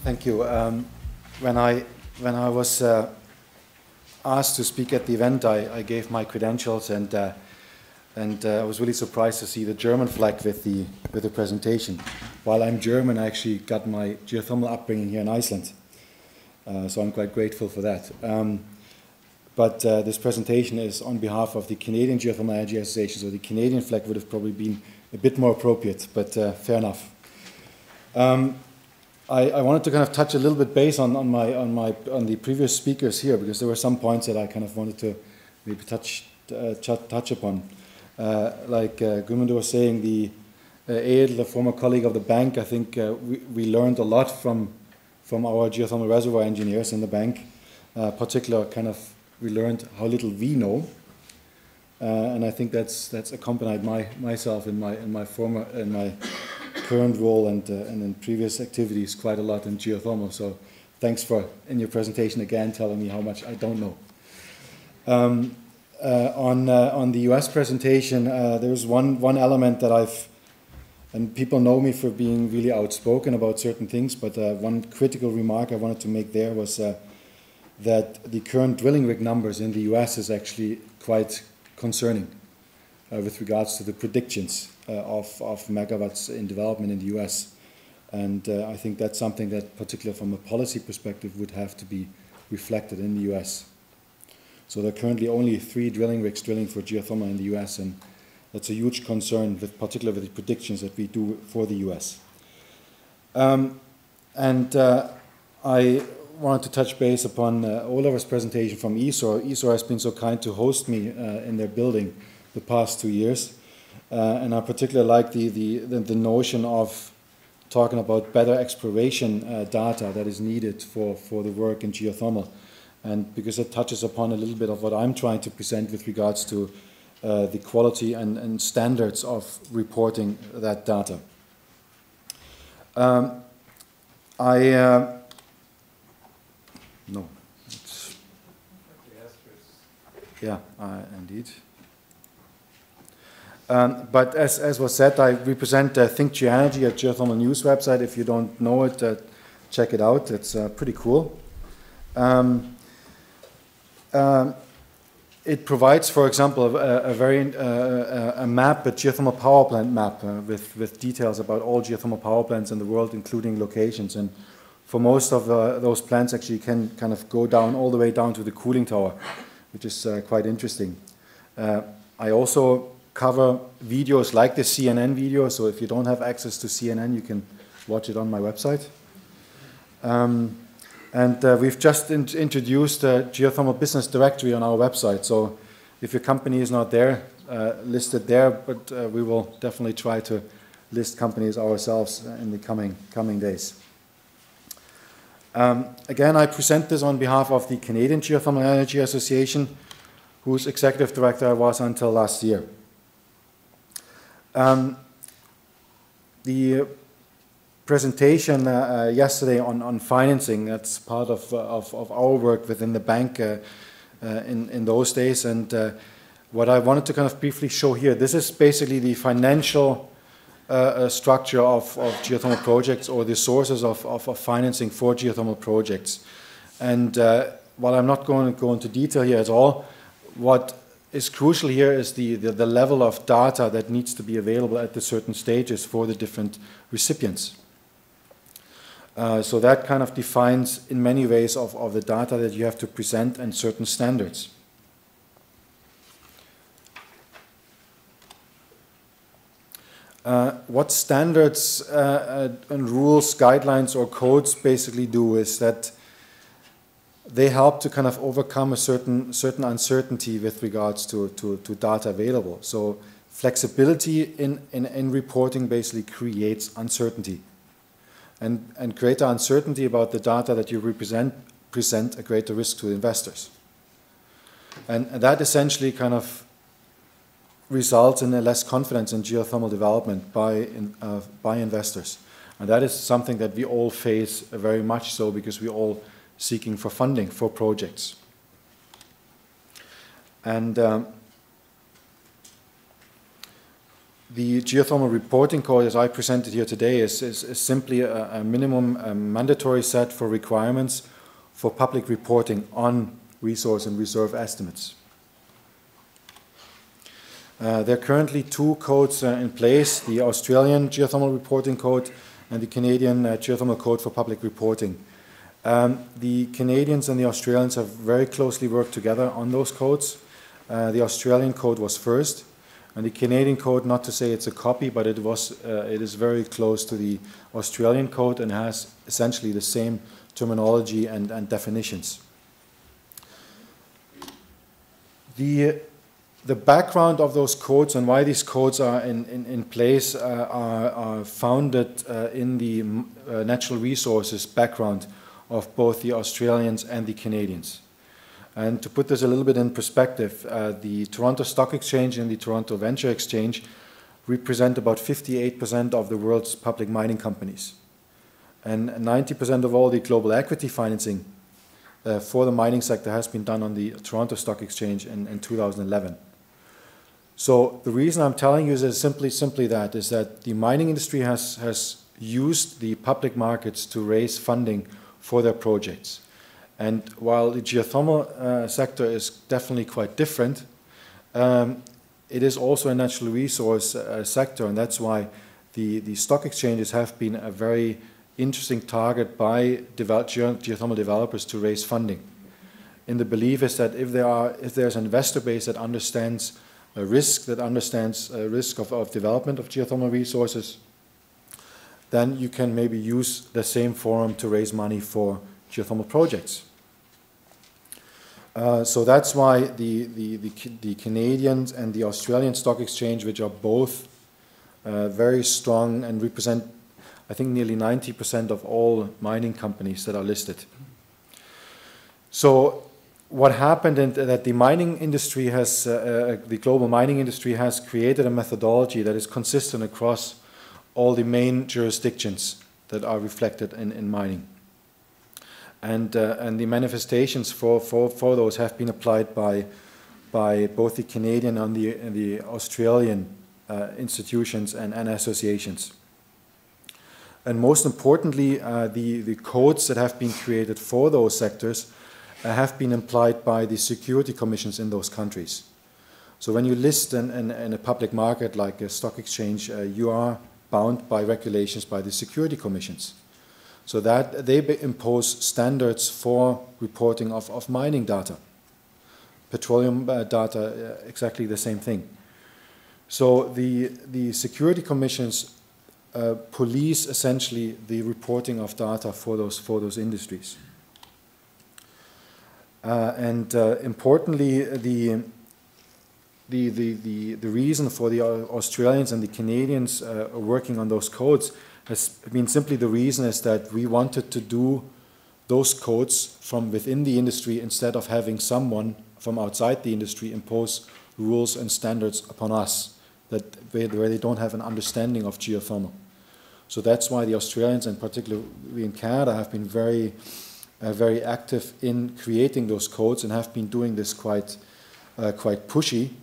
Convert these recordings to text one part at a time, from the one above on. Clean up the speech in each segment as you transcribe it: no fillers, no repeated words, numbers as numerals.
Thank you. When I was asked to speak at the event, I gave my credentials, and I was really surprised to see the German flag with the presentation. While I'm German, I actually got my geothermal upbringing here in Iceland, so I'm quite grateful for that. But this presentation is on behalf of the Canadian Geothermal Energy Association, so the Canadian flag would have probably been a bit more appropriate, but fair enough. I wanted to kind of touch a little bit base on the previous speakers here, because there were some points that I kind of wanted to maybe touch upon. Like Gudmundur was saying, the Edel, a former colleague of the bank, I think we learned a lot from our geothermal reservoir engineers in the bank. Particular kind of, we learned how little we know, and I think that's accompanied myself in my current role and in previous activities quite a lot in geothermal. So thanks for, in your presentation again, telling me how much I don't know. On the US presentation, there's one element that and people know me for being really outspoken about certain things, but one critical remark I wanted to make there was that the current drilling rig numbers in the US is actually quite concerning with regards to the predictions of megawatts in development in the US. And I think that's something that, particularly from a policy perspective, would have to be reflected in the US. So there are currently only 3 drilling rigs drilling for geothermal in the US, and that's a huge concern, particularly with the predictions that we do for the US. I wanted to touch base upon Oliver's presentation from ESOR. ESOR has been so kind to host me in their building the past 2 years. And I particularly like the notion of talking about better exploration data that is needed for the work in geothermal. And because it touches upon a little bit of what I'm trying to present with regards to the quality and standards of reporting that data. No. Yeah, indeed. But as was said, I represent ThinkGeoEnergy, a geothermal news website. If you don't know it, check it out. It's pretty cool. It provides, for example, a map, a geothermal power plant map with details about all geothermal power plants in the world, including locations. And for most of those plants, actually, you can kind of go down all the way down to the cooling tower, which is quite interesting. I also cover videos like the CNN video, so if you don't have access to CNN, you can watch it on my website. We've just introduced a geothermal business directory on our website, so if your company is not there, listed there, but we will definitely try to list companies ourselves in the coming days. Again, I present this on behalf of the Canadian Geothermal Energy Association, whose executive director I was until last year. The presentation yesterday on financing, that's part of our work within the bank in those days. And what I wanted to kind of briefly show here, this is basically the financial structure of geothermal projects, or the sources of financing for geothermal projects. And while I'm not going to go into detail here at all, what is crucial here is the level of data that needs to be available at the certain stages for the different recipients. So that kind of defines in many ways of the data that you have to present and certain standards. What standards and rules, guidelines, or codes basically do is that they help to kind of overcome a certain uncertainty with regards to data available. So flexibility in reporting basically creates uncertainty. And greater uncertainty about the data that you present a greater risk to investors. And that essentially kind of results in a less confidence in geothermal development by investors. And that is something that we all face very much so, because we all seeking for funding for projects. And the geothermal reporting code, as I presented here today, is simply a minimum mandatory set for requirements for public reporting on resource and reserve estimates. There are currently two codes in place, the Australian Geothermal Reporting Code and the Canadian Geothermal Code for Public Reporting. The Canadians and the Australians have very closely worked together on those codes. The Australian code was first, and the Canadian code, not to say it's a copy, but it is very close to the Australian code and has essentially the same terminology and definitions. The background of those codes and why these codes are in place are founded in the natural resources background of both the Australians and the Canadians. And to put this a little bit in perspective, the Toronto Stock Exchange and the Toronto Venture Exchange represent about 58% of the world's public mining companies. And 90% of all the global equity financing for the mining sector has been done on the Toronto Stock Exchange in 2011. So the reason I'm telling you is simply that the mining industry has used the public markets to raise funding for their projects. And while the geothermal sector is definitely quite different, it is also a natural resource sector, and that's why the stock exchanges have been a very interesting target by geothermal developers to raise funding. And the belief is that if there's an investor base that understands risk, risk of development of geothermal resources, then you can maybe use the same forum to raise money for geothermal projects. So that's why the Canadian and the Australian Stock Exchange, which are both very strong and represent, I think, nearly 90% of all mining companies that are listed. So what happened is that the mining industry has, the global mining industry has created a methodology that is consistent across all the main jurisdictions that are reflected in mining. And the manifestations for those have been applied by both the Canadian and the Australian institutions and associations. And most importantly, the codes that have been created for those sectors have been applied by the security commissions in those countries. So when you list in a public market like a stock exchange, you are bound by regulations by the security commissions. So that they impose standards for reporting of mining data. Petroleum data, exactly the same thing. So the security commissions police essentially the reporting of data for those industries. Importantly, the reason for the Australians and the Canadians working on those codes has been simply the reason is that we wanted to do those codes from within the industry instead of having someone from outside the industry impose rules and standards upon us where they don't have an understanding of geothermal. So that's why the Australians, and particularly in Canada, have been very active in creating those codes and have been doing this quite pushy.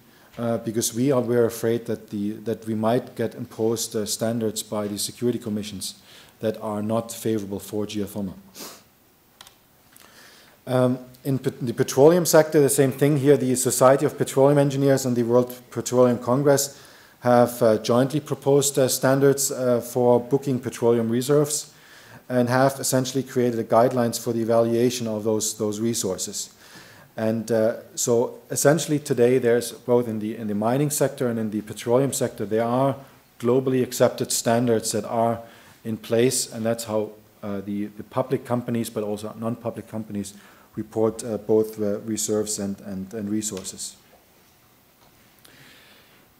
Because we're afraid that we might get imposed standards by the security commissions that are not favorable for geothermal. In the petroleum sector, the same thing here. The Society of Petroleum Engineers and the World Petroleum Congress have jointly proposed standards for booking petroleum reserves and have essentially created guidelines for the evaluation of those resources. And so essentially today there's both in the mining sector and in the petroleum sector, there are globally accepted standards that are in place, and that's how the public companies but also non-public companies report both reserves and resources.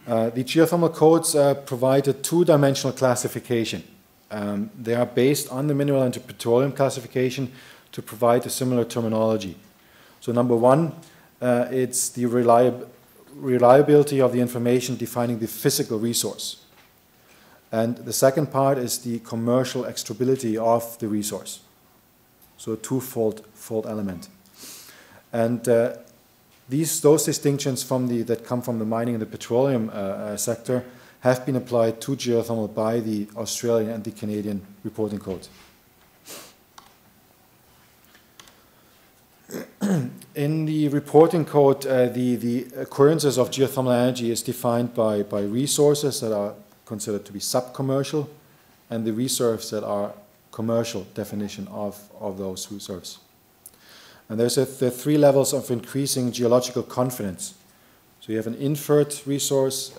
The geothermal codes provide a two-dimensional classification. They are based on the mineral and petroleum classification to provide a similar terminology. So number one, it's the reliability of the information defining the physical resource. And the second part is the commercial extractability of the resource. So a twofold element. And those distinctions that come from the mining and the petroleum sector have been applied to geothermal by the Australian and the Canadian reporting code. In the reporting code, the occurrences of geothermal energy is defined by resources that are considered to be sub-commercial and the reserves that are commercial definition of those reserves. And there's the three levels of increasing geological confidence. So you have an inferred resource,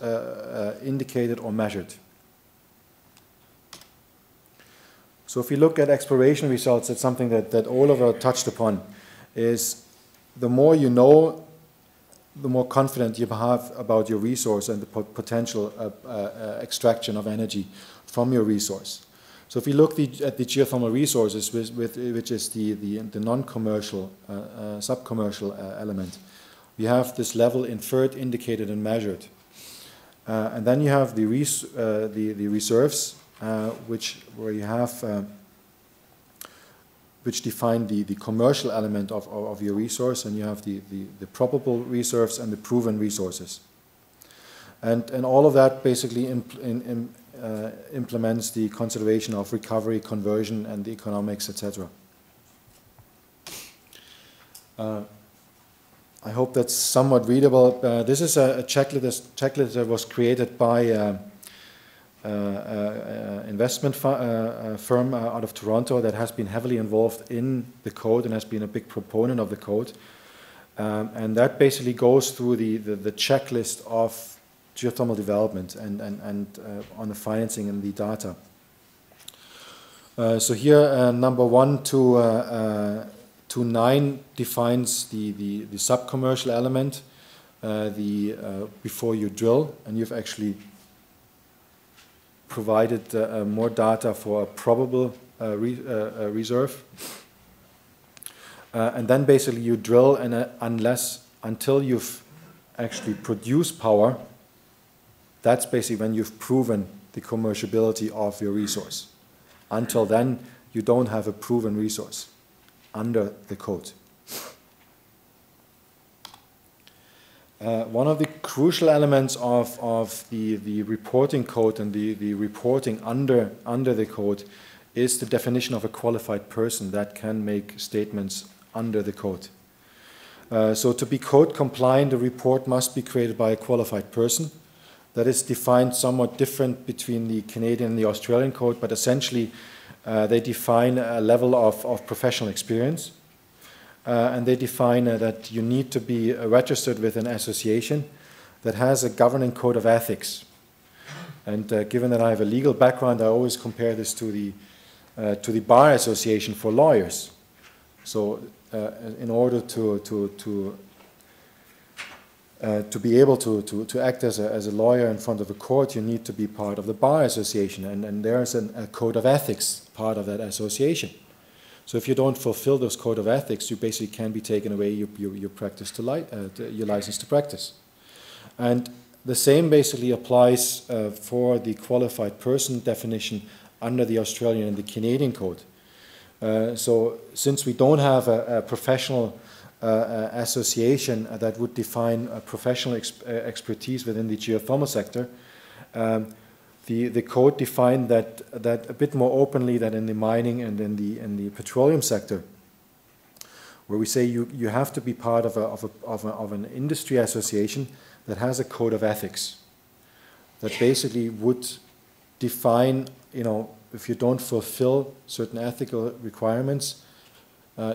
indicated or measured. So if you look at exploration results, it's something that Oliver touched upon, is the more you know, the more confident you have about your resource and the potential extraction of energy from your resource. So if you look at the geothermal resources, which is the non-commercial, sub-commercial element, we have this level inferred, indicated, and measured. And then you have the reserves, where you have which define the commercial element of your resource, and you have the probable reserves and the proven resources. And all of that basically implements the consideration of recovery, conversion, and the economics, etc. I hope that's somewhat readable. This is a checklist that was created by investment firm out of Toronto that has been heavily involved in the code and has been a big proponent of the code. And that basically goes through the checklist of geothermal development and on the financing and the data. So here, number 1 to 9 defines the sub-commercial element before you drill, and you've actually provided more data for a probable reserve. And then basically you drill, and until you've actually produced power, that's basically when you've proven the commerciality of your resource. Until then, you don't have a proven resource under the code. One of the crucial elements of the reporting code and the reporting under the code is the definition of a qualified person that can make statements under the code. So to be code compliant, the report must be created by a qualified person. That is defined somewhat different between the Canadian and the Australian code, but essentially they define a level of professional experience. And they define that you need to be registered with an association that has a governing code of ethics. And given that I have a legal background, I always compare this to the Bar Association for lawyers. So in order to be able to act as a lawyer in front of a court, you need to be part of the Bar Association, and there's a code of ethics part of that association. So if you don't fulfill those code of ethics, you basically can be taken away your license to practice. And the same basically applies for the qualified person definition under the Australian and the Canadian code. So since we don't have a professional association that would define professional expertise within the geothermal sector, the code defined that a bit more openly than in the mining and in the petroleum sector, where we say you have to be part of an industry association that has a code of ethics that basically would define, if you don't fulfill certain ethical requirements,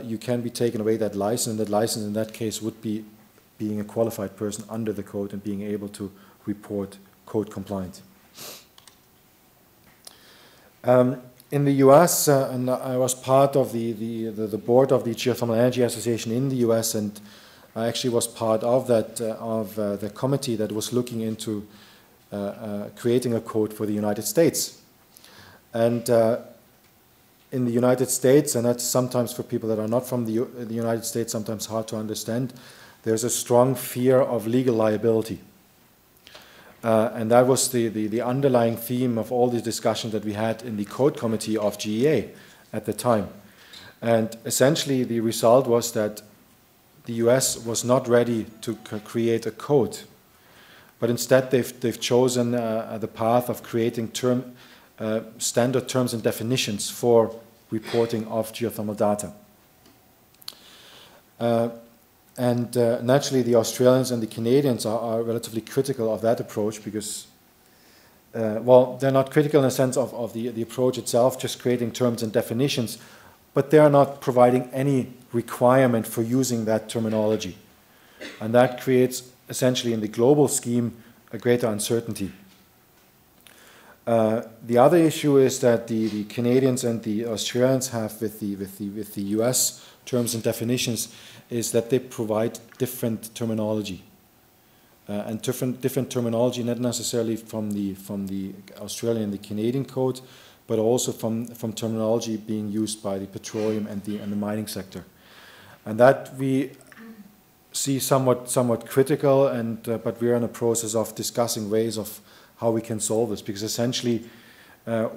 you can be taken away that license, and that license in that case would be being a qualified person under the code and being able to report code compliant. In the US, and I was part of the board of the Geothermal Energy Association in the US, and I actually was part of the committee that was looking into creating a code for the United States. And in the United States, and that's sometimes for people that are not from the United States, sometimes hard to understand, there's a strong fear of legal liability. And that was the underlying theme of all the discussions that we had in the code committee of GEA at the time. And essentially the result was that the US was not ready to create a code but instead they've chosen the path of creating standard terms and definitions for reporting of geothermal data. Naturally, the Australians and the Canadians are relatively critical of that approach because, well, they're not critical in the sense of the approach itself, just creating terms and definitions, but they are not providing any requirement for using that terminology. And that creates, essentially, in the global scheme, a greater uncertainty. The other issue is that the Canadians and the Australians have with the US terms and definitions is that they provide different terminology. And different terminology, not necessarily from the Australian and the Canadian code, but also from terminology being used by the petroleum and the mining sector. And that we see somewhat critical, but we're in a process of discussing ways of how we can solve this, because essentially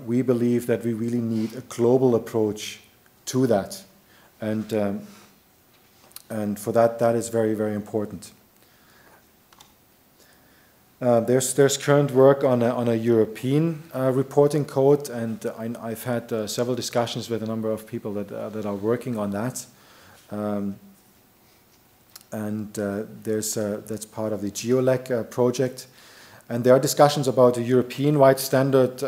we believe that we really need a global approach to that, and for that is very, very important. There's current work on a European reporting code, and I've had several discussions with a number of people that are working on that. That's part of the GeoLeg project. And there are discussions about a European-wide standard,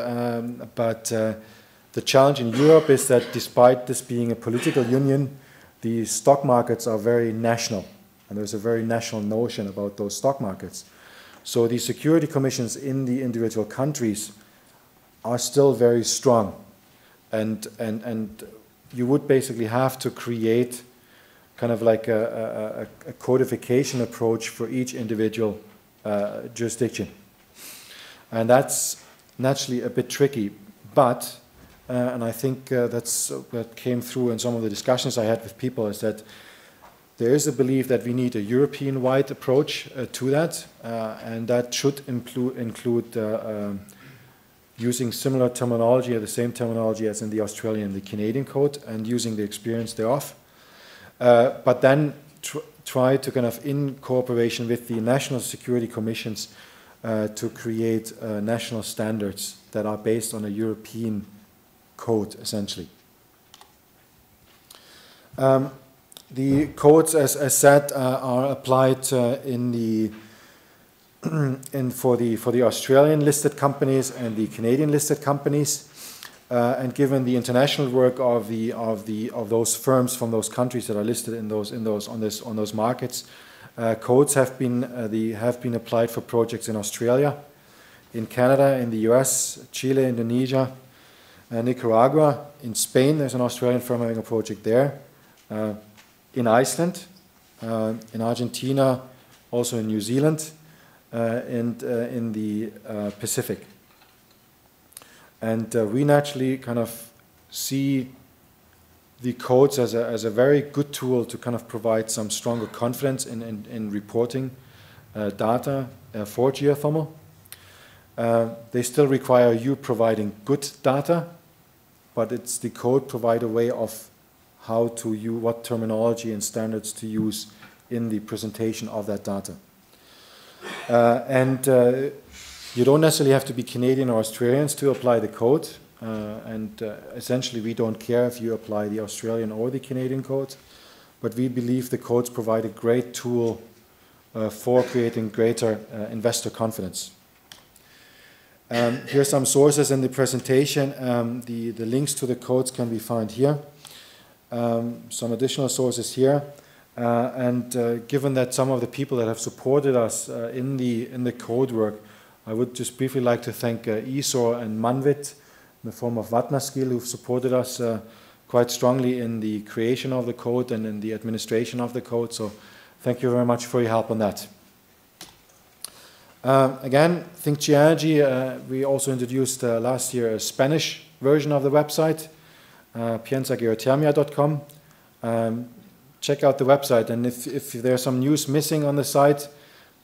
but the challenge in Europe is that despite this being a political union, the stock markets are very national, and there's a very national notion about those stock markets. So the security commissions in the individual countries are still very strong, and you would basically have to create kind of like a codification approach for each individual jurisdiction. And that's naturally a bit tricky, but, and I think that came through in some of the discussions I had with people, is that there is a belief that we need a European-wide approach to that, and that should include using similar terminology, or the same terminology as in the Australian and the Canadian code, and using the experience thereof. But then try to kind of, in cooperation with the national security commissions, to create national standards that are based on a European code, essentially. The codes, as said, are applied for the Australian listed companies and the Canadian listed companies, and given the international work of those firms from those countries that are listed on those markets, codes have been applied for projects in Australia, in Canada, in the US, Chile, Indonesia, Nicaragua. In Spain, there's an Australian firm having a project there. In Iceland, in Argentina, also in New Zealand, and in the Pacific. And we naturally kind of see the codes as a very good tool to kind of provide some stronger confidence in reporting data for geothermal. They still require you providing good data, but it's the code provide a way of how to use, what terminology and standards to use in the presentation of that data. You don't necessarily have to be Canadian or Australians to apply the code. Essentially, we don't care if you apply the Australian or the Canadian code, but we believe the codes provide a great tool for creating greater investor confidence. Here are some sources in the presentation. The links to the codes can be found here. Some additional sources here. Given that some of the people that have supported us in the code work, I would just briefly like to thank ESOR and Manvit, in the form of Vatnaskil, who've supported us quite strongly in the creation of the code and in the administration of the code. So thank you very much for your help on that. Again, ThinkGeoEnergy, we also introduced last year a Spanish version of the website, Piensa geothermia.com. Check out the website, and if there's some news missing on the site,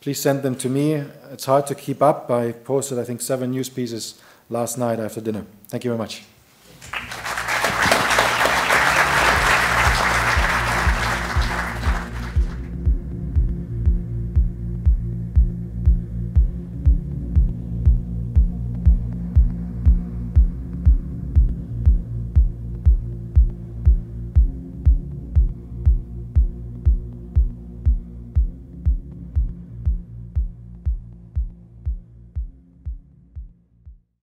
please send them to me. It's hard to keep up. I posted, I think, 7 news pieces last night after dinner. Thank you very much.